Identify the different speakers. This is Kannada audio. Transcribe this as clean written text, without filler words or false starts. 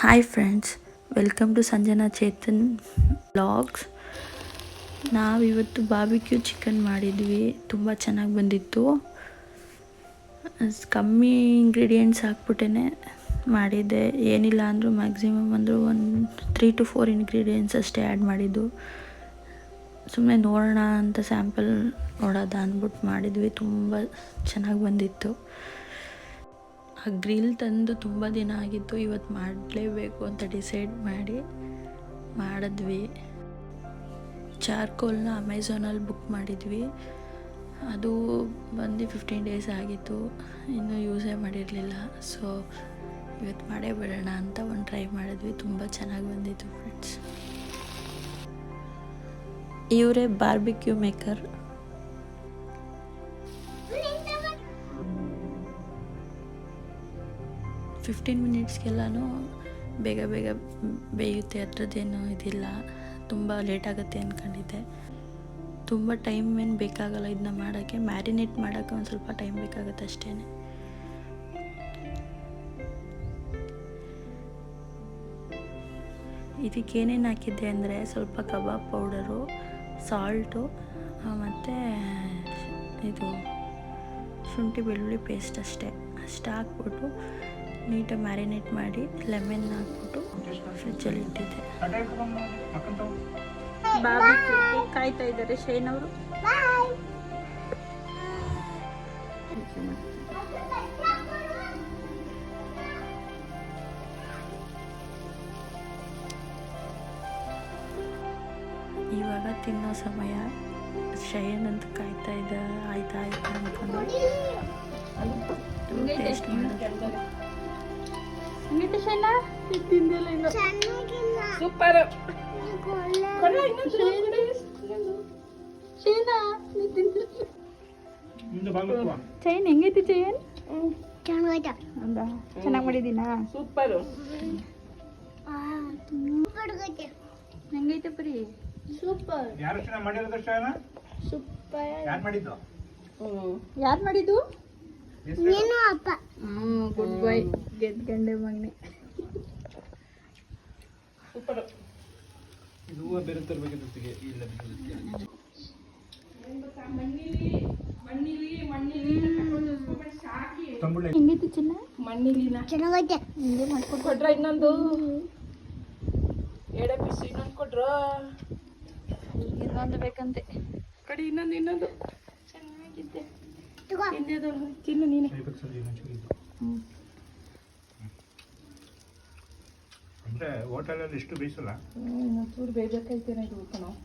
Speaker 1: Hi friends, welcome to Sanjana Chetan blogs. ನಾವಿವತ್ತು ಬಾರ್ಬಿಕ್ಯೂ ಚಿಕನ್ ಮಾಡಿದ್ವಿ. ತುಂಬ ಚೆನ್ನಾಗಿ ಬಂದಿತ್ತು. ಕಮ್ಮಿ ಇಂಗ್ರೀಡಿಯೆಂಟ್ಸ್ ಹಾಕ್ಬಿಟ್ಟೇ ಮಾಡಿದ್ದೆ. ಏನಿಲ್ಲ ಅಂದರೂ ಮ್ಯಾಕ್ಸಿಮಮ್ ಅಂದರೂ ಒಂದು 3 to 4 ಇಂಗ್ರೀಡಿಯೆಂಟ್ಸ್ ಅಷ್ಟೇ ಆ್ಯಡ್ ಮಾಡಿದ್ದು. ಸುಮ್ಮನೆ ನೋಡೋಣ ಅಂತ ಸ್ಯಾಂಪಲ್ ನೋಡೋದ ಅಂದ್ಬಿಟ್ಟು ಮಾಡಿದ್ವಿ. ತುಂಬ ಚೆನ್ನಾಗಿ ಬಂದಿತ್ತು. ಆ ಗ್ರಿಲ್ ತಂದು ತುಂಬ ದಿನ ಆಗಿತ್ತು. ಇವತ್ತು ಮಾಡಲೇಬೇಕು ಅಂತ ಡಿಸೈಡ್ ಮಾಡಿದ್ವಿ. ಚಾರ್ಕೋಲ್ನ ಅಮೆಝಾನಲ್ಲಿ ಬುಕ್ ಮಾಡಿದ್ವಿ. ಅದು ಬಂದು 15 days ಆಗಿತ್ತು. ಇನ್ನೂ ಯೂಸೇ ಮಾಡಿರಲಿಲ್ಲ. ಸೊ ಇವತ್ತು ಮಾಡೇ ಬಿಡೋಣ ಅಂತ ಒಂದು ಟ್ರೈ ಮಾಡಿದ್ವಿ. ತುಂಬ ಚೆನ್ನಾಗಿ ಬಂದಿತ್ತು ಫ್ರೆಂಡ್ಸ್. ಇವರೇ ಬಾರ್ಬಿಕ್ಯೂ ಮೇಕರ್. ಫಿಫ್ಟೀನ್ ಮಿನಿಟ್ಸ್ಗೆಲ್ಲನೂ ಬೇಗ ಬೇಯುತ್ತೆ. ಅದರದ್ದೇನು ಇದಿಲ್ಲ. ತುಂಬ ಲೇಟ್ ಆಗುತ್ತೆ ಅಂದ್ಕೊಂಡಿದ್ದೆ. ತುಂಬ ಟೈಮ್ ಏನು ಬೇಕಾಗಲ್ಲ ಇದನ್ನ ಮಾಡೋಕ್ಕೆ. ಮ್ಯಾರಿನೇಟ್ ಮಾಡೋಕ್ಕೆ ಒಂದು ಸ್ವಲ್ಪ ಟೈಮ್ ಬೇಕಾಗುತ್ತೆ ಅಷ್ಟೇ. ಇದಕ್ಕೆ ಏನೇನು ಹಾಕಿದ್ದೆ ಅಂದರೆ ಸ್ವಲ್ಪ ಕಬಾಬ್ ಪೌಡರು, ಸಾಲ್ಟು ಮತ್ತು ಇದು ಶುಂಠಿ ಬೆಳ್ಳುಳ್ಳಿ ಪೇಸ್ಟ್ ಅಷ್ಟು ಹಾಕ್ಬಿಟ್ಟು ನೀಟಾಗಿ ಮ್ಯಾರಿನೇಟ್ ಮಾಡಿ ಲೆಮನ್ ಹಾಕ್ಬಿಟ್ಟು ಫ್ರಿಜ್ಜಲ್ಲಿ ಇಟ್ಟಿದ್ದೆ. ಬಾರ್ಬಿಕ್ಯೂಗೆ ಕಾಯ್ತಾ ಇದ್ದಾರೆ ಶೈನ್ ಅವರು. ಇವಾಗ ತಿನ್ನೋ ಸಮಯ. ಶೈನ್ ಅಂತ ಕಾಯ್ತಾ ಇದ್ದ. ಆಯ್ತಾ ಅಂದ್ಕೊಂಡು ಟೇಸ್ಟ್ ಮಾಡೋದು.
Speaker 2: ಸೂಪರ್.
Speaker 1: ಚೈನ್ ಹೆಂಗೈತಿ? ಚೈನ್
Speaker 2: ಚೆನ್ನಾಗಿ ಮಾಡಿದೀನಾ? ಸೂಪರ್.
Speaker 1: ಹೆಂಗೈತೆ ಪ್ರೀ?
Speaker 2: ಸೂಪರ್.
Speaker 3: ಯಾರು ಚೆನ್ನಾಗಿ ಮಾಡಿರೋದು ಶಯನ?
Speaker 2: ಸೂಪರ್.
Speaker 3: ಯಾರು ಮಾಡಿದ್ದು?
Speaker 2: ಯಾರು ಮಾಡಿದ್ದು?
Speaker 1: ನೀನು ಅಪ್ಪ.
Speaker 2: Good bye. ಗೆದ್ಗಂಡೆ ಮಗನೆ. ಸೂಪರ್.
Speaker 3: ಇದು ಬೇರೆ ತರಬೇಕಿತ್ತು. ಇಲ್ಲ
Speaker 1: ಹೆಂಗೈತಿ ಚಿನ್ನ?
Speaker 2: ಮಣ್ಣಿಲಿನ
Speaker 1: ಚೆನ್ನಾಗೈತೆ.
Speaker 2: ಹಿಂಗೆ ಮಾಡ್ಕೊಟ್ರ ಇನ್ನೊಂದು 2 ಪೀಸ್ ಇನ್ನೊಂದು ಕೊಟ್ರ.
Speaker 1: ಇನ್ನೊಂದು ಬೇಕಂತೆ.
Speaker 2: ಕಡಿ ಇನ್ನೊಂದು ಚೆನ್ನಾಗಿದ್ದೆ. ತಿನ್ನು ನೀನೆ.
Speaker 3: ಅಂದ್ರೆ ಹೋಟೆಲಲ್ಲಿ ಇಷ್ಟು ಬೇಯಿಸಲ್ಲ.
Speaker 2: ಚೂರು ಬೇಯಬೇಕಾಯ್ತೇನೆ ಇದು ನಾವು.